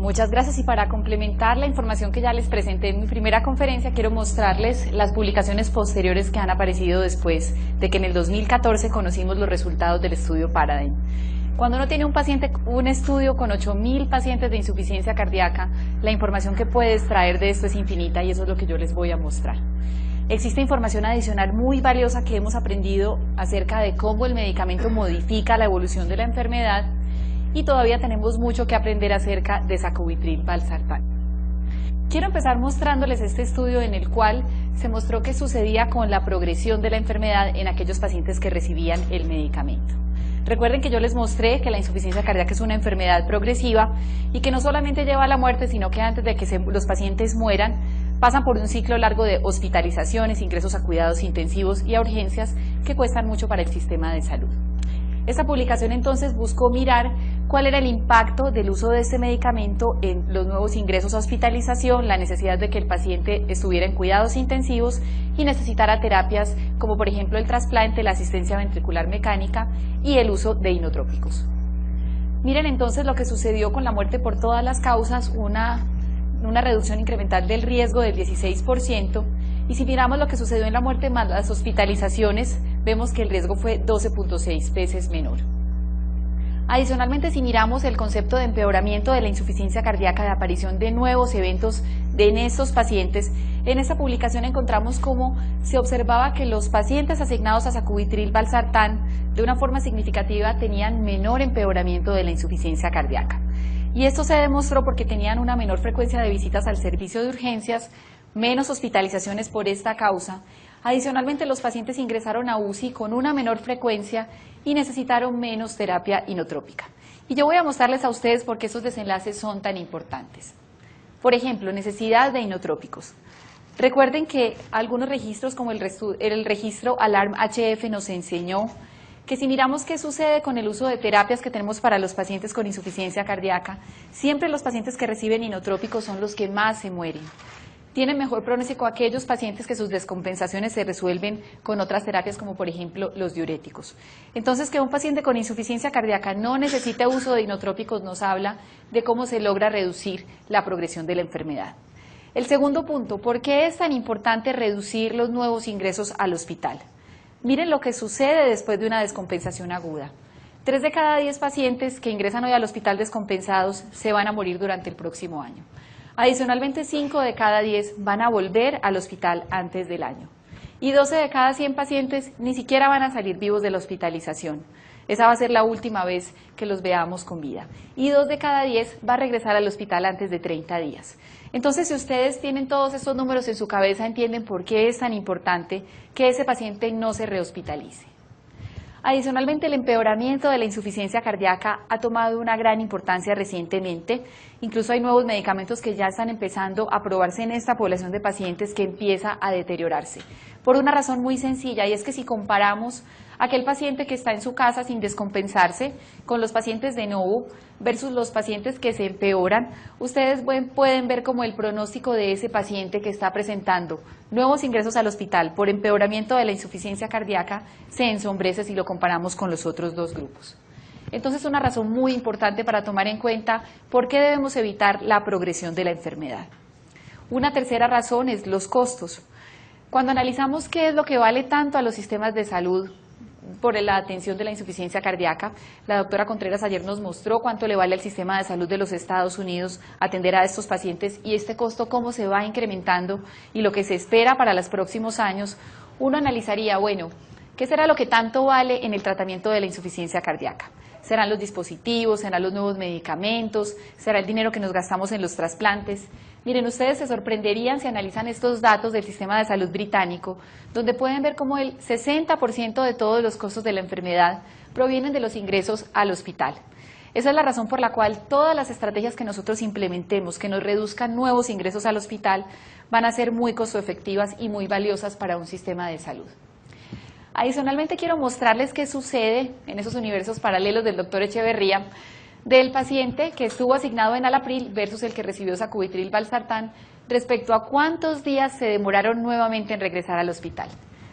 Muchas gracias, y para complementar la información que ya les presenté en mi primera conferencia, quiero mostrarles las publicaciones posteriores que han aparecido después de que en el 2014 conocimos los resultados del estudio Paradigm. Cuando uno tiene un estudio con 8.000 pacientes de insuficiencia cardíaca, la información que puede extraer de esto es infinita, y eso es lo que yo les voy a mostrar. Existe información adicional muy valiosa que hemos aprendido acerca de cómo el medicamento modifica la evolución de la enfermedad, y todavía tenemos mucho que aprender acerca de sacubitril/valsartán. Quiero empezar mostrándoles este estudio en el cual se mostró qué sucedía con la progresión de la enfermedad en aquellos pacientes que recibían el medicamento. Recuerden que yo les mostré que la insuficiencia cardíaca es una enfermedad progresiva y que no solamente lleva a la muerte, sino que antes de que los pacientes mueran, pasan por un ciclo largo de hospitalizaciones, ingresos a cuidados intensivos y a urgencias que cuestan mucho para el sistema de salud. Esta publicación entonces buscó mirar cuál era el impacto del uso de este medicamento en los nuevos ingresos a hospitalización, la necesidad de que el paciente estuviera en cuidados intensivos y necesitara terapias como por ejemplo el trasplante, la asistencia ventricular mecánica y el uso de inotrópicos. Miren entonces lo que sucedió con la muerte por todas las causas, una reducción incremental del riesgo del 16%, y si miramos lo que sucedió en la muerte más las hospitalizaciones, vemos que el riesgo fue 12.6 veces menor. Adicionalmente, si miramos el concepto de empeoramiento de la insuficiencia cardíaca, de aparición de nuevos eventos en estos pacientes, en esta publicación encontramos cómo se observaba que los pacientes asignados a sacubitril/valsartán de una forma significativa tenían menor empeoramiento de la insuficiencia cardíaca. Y esto se demostró porque tenían una menor frecuencia de visitas al servicio de urgencias, menos hospitalizaciones por esta causa. Adicionalmente, los pacientes ingresaron a UCI con una menor frecuencia y necesitaron menos terapia inotrópica. Y yo voy a mostrarles a ustedes por qué esos desenlaces son tan importantes. Por ejemplo, necesidad de inotrópicos. Recuerden que algunos registros, como el registro ALARM-HF, nos enseñó que si miramos qué sucede con el uso de terapias que tenemos para los pacientes con insuficiencia cardíaca, siempre los pacientes que reciben inotrópicos son los que más se mueren. Tienen mejor pronóstico aquellos pacientes que sus descompensaciones se resuelven con otras terapias, como por ejemplo los diuréticos. Entonces, que un paciente con insuficiencia cardíaca no necesite uso de inotrópicos nos habla de cómo se logra reducir la progresión de la enfermedad. El segundo punto, ¿por qué es tan importante reducir los nuevos ingresos al hospital? Miren lo que sucede después de una descompensación aguda. 3 de cada 10 pacientes que ingresan hoy al hospital descompensados se van a morir durante el próximo año. Adicionalmente, 5 de cada 10 van a volver al hospital antes del año. Y 12 de cada 100 pacientes ni siquiera van a salir vivos de la hospitalización. Esa va a ser la última vez que los veamos con vida. Y 2 de cada 10 va a regresar al hospital antes de 30 días. Entonces, si ustedes tienen todos estos números en su cabeza, entienden por qué es tan importante que ese paciente no se rehospitalice. Adicionalmente, el empeoramiento de la insuficiencia cardíaca ha tomado una gran importancia recientemente. Incluso hay nuevos medicamentos que ya están empezando a probarse en esta población de pacientes que empieza a deteriorarse. Por una razón muy sencilla, y es que si comparamos aquel paciente que está en su casa sin descompensarse con los pacientes de NOVO versus los pacientes que se empeoran, ustedes pueden ver cómo el pronóstico de ese paciente que está presentando nuevos ingresos al hospital por empeoramiento de la insuficiencia cardíaca se ensombrece si lo comparamos con los otros dos grupos. Entonces, una razón muy importante para tomar en cuenta por qué debemos evitar la progresión de la enfermedad. Una tercera razón es los costos. Cuando analizamos qué es lo que vale tanto a los sistemas de salud por la atención de la insuficiencia cardíaca, la doctora Contreras ayer nos mostró cuánto le vale al sistema de salud de los Estados Unidos atender a estos pacientes y este costo cómo se va incrementando y lo que se espera para los próximos años. Uno analizaría, bueno, ¿qué será lo que tanto vale en el tratamiento de la insuficiencia cardíaca? ¿Serán los dispositivos? ¿Serán los nuevos medicamentos? ¿Será el dinero que nos gastamos en los trasplantes? Miren, ustedes se sorprenderían si analizan estos datos del sistema de salud británico, donde pueden ver cómo el 60% de todos los costos de la enfermedad provienen de los ingresos al hospital. Esa es la razón por la cual todas las estrategias que nosotros implementemos, que nos reduzcan nuevos ingresos al hospital, van a ser muy costoefectivas y muy valiosas para un sistema de salud. Adicionalmente, quiero mostrarles qué sucede en esos universos paralelos del doctor Echeverría, del paciente que estuvo asignado en Alapril versus el que recibió sacubitril/valsartán respecto a cuántos días se demoraron nuevamente en regresar al hospital.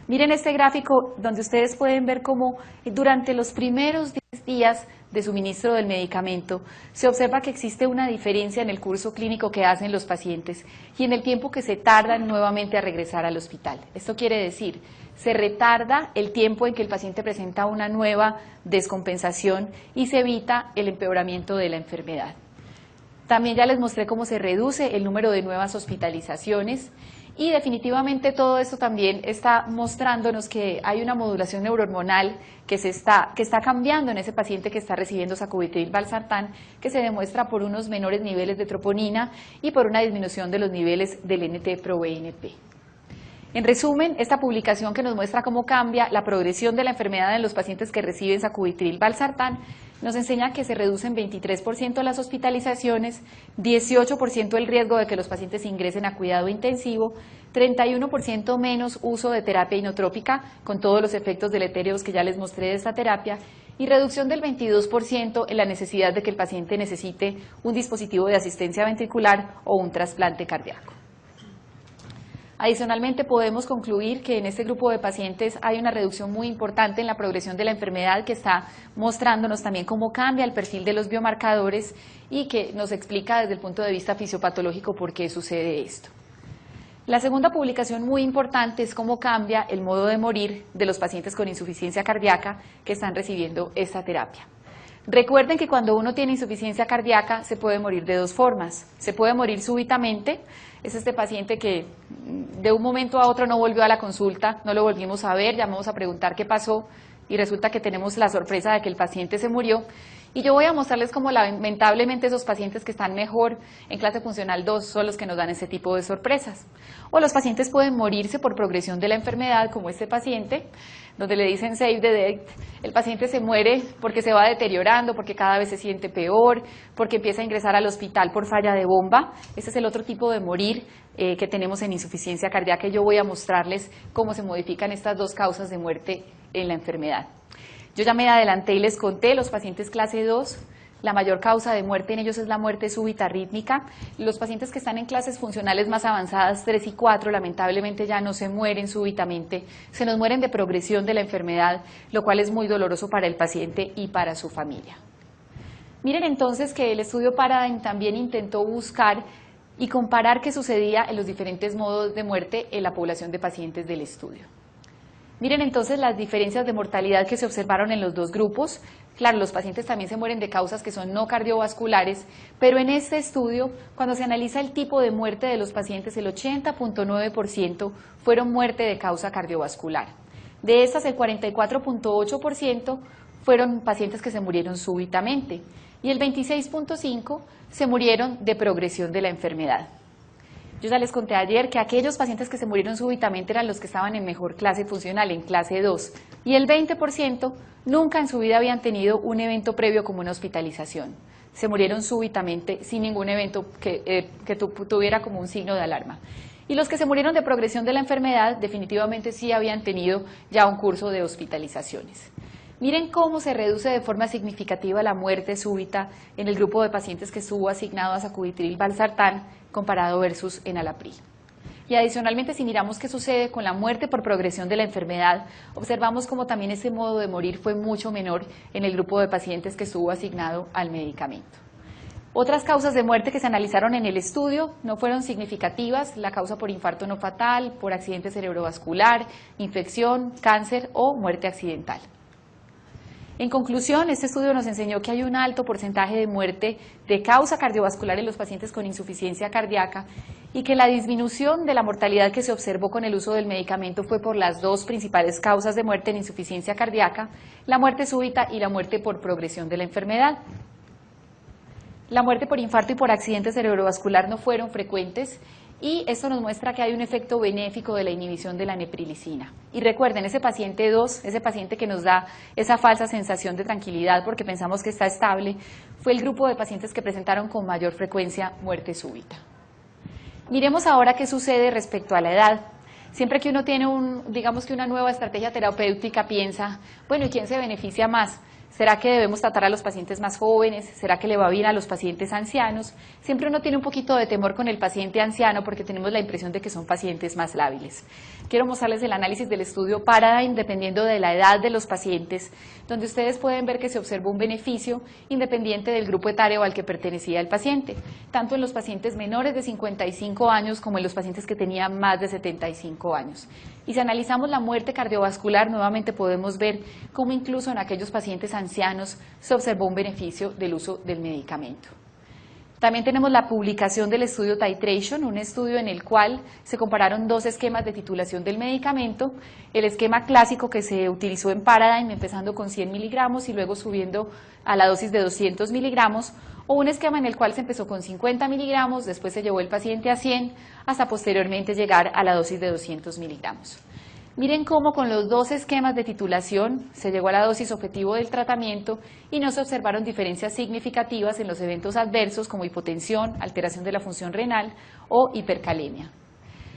Miren este gráfico donde ustedes pueden ver cómo durante los primeros 10 días de suministro del medicamento, se observa que existe una diferencia en el curso clínico que hacen los pacientes y en el tiempo que se tardan nuevamente a regresar al hospital. Esto quiere decir, se retarda el tiempo en que el paciente presenta una nueva descompensación y se evita el empeoramiento de la enfermedad. También ya les mostré cómo se reduce el número de nuevas hospitalizaciones y definitivamente todo esto también está mostrándonos que hay una modulación neurohormonal que está cambiando en ese paciente que está recibiendo sacubitril/valsartán, que se demuestra por unos menores niveles de troponina y por una disminución de los niveles del NT-proBNP. En resumen, esta publicación que nos muestra cómo cambia la progresión de la enfermedad en los pacientes que reciben sacubitril/valsartán nos enseña que se reducen 23% las hospitalizaciones, 18% el riesgo de que los pacientes ingresen a cuidado intensivo, 31% menos uso de terapia inotrópica con todos los efectos deletéreos que ya les mostré de esta terapia y reducción del 22% en la necesidad de que el paciente necesite un dispositivo de asistencia ventricular o un trasplante cardíaco. Adicionalmente, podemos concluir que en este grupo de pacientes hay una reducción muy importante en la progresión de la enfermedad que está mostrándonos también cómo cambia el perfil de los biomarcadores y que nos explica desde el punto de vista fisiopatológico por qué sucede esto. La segunda publicación muy importante es cómo cambia el modo de morir de los pacientes con insuficiencia cardíaca que están recibiendo esta terapia. Recuerden que cuando uno tiene insuficiencia cardíaca se puede morir de dos formas. Se puede morir súbitamente, es este paciente que de un momento a otro no volvió a la consulta, no lo volvimos a ver, llamamos a preguntar qué pasó y resulta que tenemos la sorpresa de que el paciente se murió. Y yo voy a mostrarles cómo lamentablemente esos pacientes que están mejor en clase funcional 2 son los que nos dan ese tipo de sorpresas. O los pacientes pueden morirse por progresión de la enfermedad, como este paciente, donde le dicen save the date. El paciente se muere porque se va deteriorando, porque cada vez se siente peor, porque empieza a ingresar al hospital por falla de bomba. Ese es el otro tipo de morir que tenemos en insuficiencia cardíaca y yo voy a mostrarles cómo se modifican estas dos causas de muerte en la enfermedad. Yo ya me adelanté y les conté, los pacientes clase 2, la mayor causa de muerte en ellos es la muerte súbita rítmica. Los pacientes que están en clases funcionales más avanzadas, 3 y 4, lamentablemente ya no se mueren súbitamente, se nos mueren de progresión de la enfermedad, lo cual es muy doloroso para el paciente y para su familia. Miren entonces que el estudio Paradigm también intentó buscar y comparar qué sucedía en los diferentes modos de muerte en la población de pacientes del estudio. Miren entonces las diferencias de mortalidad que se observaron en los dos grupos. Claro, los pacientes también se mueren de causas que son no cardiovasculares, pero en este estudio, cuando se analiza el tipo de muerte de los pacientes, el 80.9% fueron muerte de causa cardiovascular. De estas, el 44.8% fueron pacientes que se murieron súbitamente y el 26.5% se murieron de progresión de la enfermedad. Yo ya les conté ayer que aquellos pacientes que se murieron súbitamente eran los que estaban en mejor clase funcional, en clase 2, y el 20% nunca en su vida habían tenido un evento previo como una hospitalización. Se murieron súbitamente sin ningún evento que tuviera como un signo de alarma. Y los que se murieron de progresión de la enfermedad definitivamente sí habían tenido ya un curso de hospitalizaciones. Miren cómo se reduce de forma significativa la muerte súbita en el grupo de pacientes que estuvo asignado a sacubitril/valsartán comparado versus enalapril. Y adicionalmente, si miramos qué sucede con la muerte por progresión de la enfermedad, observamos como también ese modo de morir fue mucho menor en el grupo de pacientes que estuvo asignado al medicamento. Otras causas de muerte que se analizaron en el estudio no fueron significativas, la causa por infarto no fatal, por accidente cerebrovascular, infección, cáncer o muerte accidental. En conclusión, este estudio nos enseñó que hay un alto porcentaje de muerte de causa cardiovascular en los pacientes con insuficiencia cardíaca y que la disminución de la mortalidad que se observó con el uso del medicamento fue por las dos principales causas de muerte en insuficiencia cardíaca, la muerte súbita y la muerte por progresión de la enfermedad. La muerte por infarto y por accidente cerebrovascular no fueron frecuentes y esto nos muestra que hay un efecto benéfico de la inhibición de la neprilicina. Y recuerden, ese paciente 2, ese paciente que nos da esa falsa sensación de tranquilidad porque pensamos que está estable, fue el grupo de pacientes que presentaron con mayor frecuencia muerte súbita. Miremos ahora qué sucede respecto a la edad. Siempre que uno tiene digamos que una nueva estrategia terapéutica piensa, bueno, ¿y quién se beneficia más? ¿Será que debemos tratar a los pacientes más jóvenes? ¿Será que le va bien a los pacientes ancianos? Siempre uno tiene un poquito de temor con el paciente anciano porque tenemos la impresión de que son pacientes más lábiles. Quiero mostrarles el análisis del estudio Paradigm dependiendo de la edad de los pacientes, donde ustedes pueden ver que se observó un beneficio independiente del grupo etario al que pertenecía el paciente, tanto en los pacientes menores de 55 años como en los pacientes que tenían más de 75 años. Y si analizamos la muerte cardiovascular, nuevamente podemos ver cómo incluso en aquellos pacientes ancianos se observó un beneficio del uso del medicamento. También tenemos la publicación del estudio Titration, un estudio en el cual se compararon dos esquemas de titulación del medicamento, el esquema clásico que se utilizó en Paradigm, empezando con 100 miligramos y luego subiendo a la dosis de 200 miligramos, o un esquema en el cual se empezó con 50 miligramos, después se llevó el paciente a 100, hasta posteriormente llegar a la dosis de 200 miligramos. Miren cómo con los dos esquemas de titulación se llegó a la dosis objetivo del tratamiento y no se observaron diferencias significativas en los eventos adversos como hipotensión, alteración de la función renal o hipercalemia.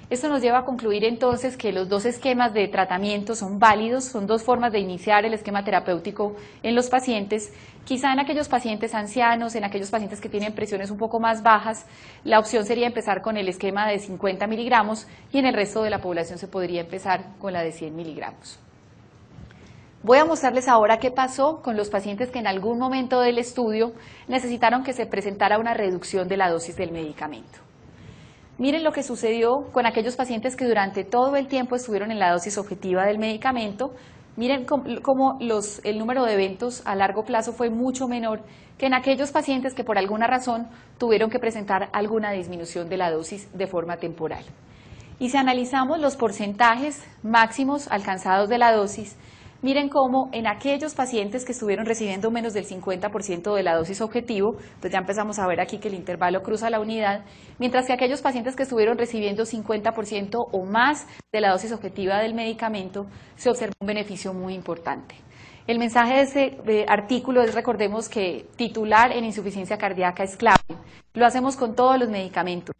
Esto nos lleva a concluir entonces que los dos esquemas de tratamiento son válidos, son dos formas de iniciar el esquema terapéutico en los pacientes. Quizá en aquellos pacientes ancianos, en aquellos pacientes que tienen presiones un poco más bajas, la opción sería empezar con el esquema de 50 miligramos y en el resto de la población se podría empezar con la de 100 miligramos. Voy a mostrarles ahora qué pasó con los pacientes que en algún momento del estudio necesitaron que se presentara una reducción de la dosis del medicamento. Miren lo que sucedió con aquellos pacientes que durante todo el tiempo estuvieron en la dosis objetiva del medicamento. Miren cómo el número de eventos a largo plazo fue mucho menor que en aquellos pacientes que por alguna razón tuvieron que presentar alguna disminución de la dosis de forma temporal. Y si analizamos los porcentajes máximos alcanzados de la dosis, miren cómo en aquellos pacientes que estuvieron recibiendo menos del 50% de la dosis objetivo, pues ya empezamos a ver aquí que el intervalo cruza la unidad, mientras que aquellos pacientes que estuvieron recibiendo 50% o más de la dosis objetiva del medicamento, se observó un beneficio muy importante. El mensaje de este artículo es, recordemos que titular en insuficiencia cardíaca es clave, lo hacemos con todos los medicamentos.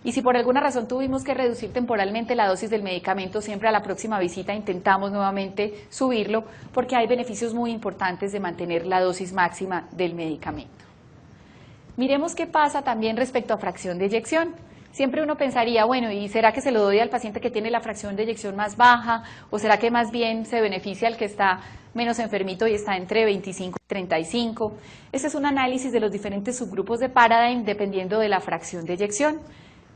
Y si por alguna razón tuvimos que reducir temporalmente la dosis del medicamento, siempre a la próxima visita intentamos nuevamente subirlo porque hay beneficios muy importantes de mantener la dosis máxima del medicamento. Miremos qué pasa también respecto a fracción de eyección. Siempre uno pensaría, bueno, ¿y será que se lo doy al paciente que tiene la fracción de eyección más baja? ¿O será que más bien se beneficia al que está menos enfermito y está entre 25 y 35? Este es un análisis de los diferentes subgrupos de Paradigm dependiendo de la fracción de eyección.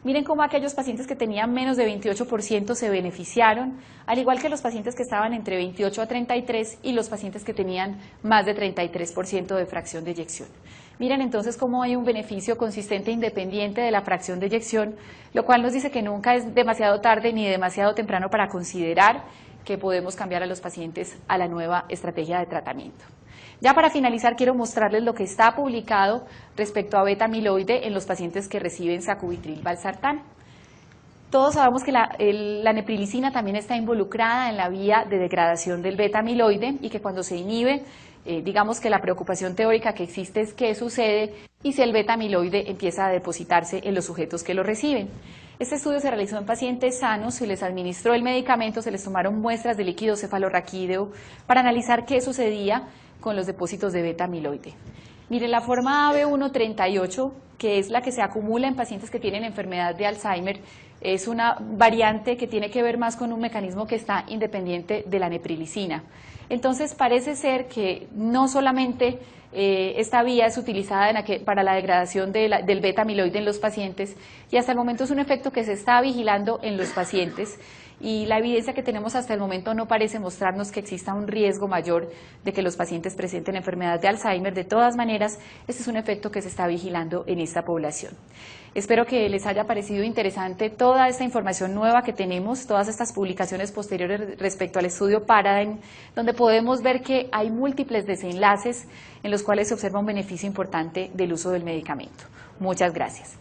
Miren cómo aquellos pacientes que tenían menos de 28% se beneficiaron, al igual que los pacientes que estaban entre 28 a 33 y los pacientes que tenían más de 33% de fracción de eyección. Miren entonces cómo hay un beneficio consistente e independiente de la fracción de eyección, lo cual nos dice que nunca es demasiado tarde ni demasiado temprano para considerar que podemos cambiar a los pacientes a la nueva estrategia de tratamiento. Ya para finalizar, quiero mostrarles lo que está publicado respecto a beta-amiloide en los pacientes que reciben sacubitril/valsartán. Todos sabemos que la neprilicina también está involucrada en la vía de degradación del beta-amiloide y que cuando se inhibe, digamos que la preocupación teórica que existe es qué sucede y si el beta-amiloide empieza a depositarse en los sujetos que lo reciben. Este estudio se realizó en pacientes sanos, se les administró el medicamento, se les tomaron muestras de líquido cefalorraquídeo para analizar qué sucedía con los depósitos de beta-amiloide. Miren, la forma AB138, que es la que se acumula en pacientes que tienen enfermedad de Alzheimer, es una variante que tiene que ver más con un mecanismo que está independiente de la neprilicina. Entonces parece ser que no solamente esta vía es utilizada para la degradación del beta-amiloide en los pacientes y hasta el momento es un efecto que se está vigilando en los pacientes y la evidencia que tenemos hasta el momento no parece mostrarnos que exista un riesgo mayor de que los pacientes presenten enfermedad de Alzheimer. De todas maneras, este es un efecto que se está vigilando en esta población. Espero que les haya parecido interesante toda esta información nueva que tenemos, todas estas publicaciones posteriores respecto al estudio Paradigm, donde podemos ver que hay múltiples desenlaces en los cuales se observa un beneficio importante del uso del medicamento. Muchas gracias.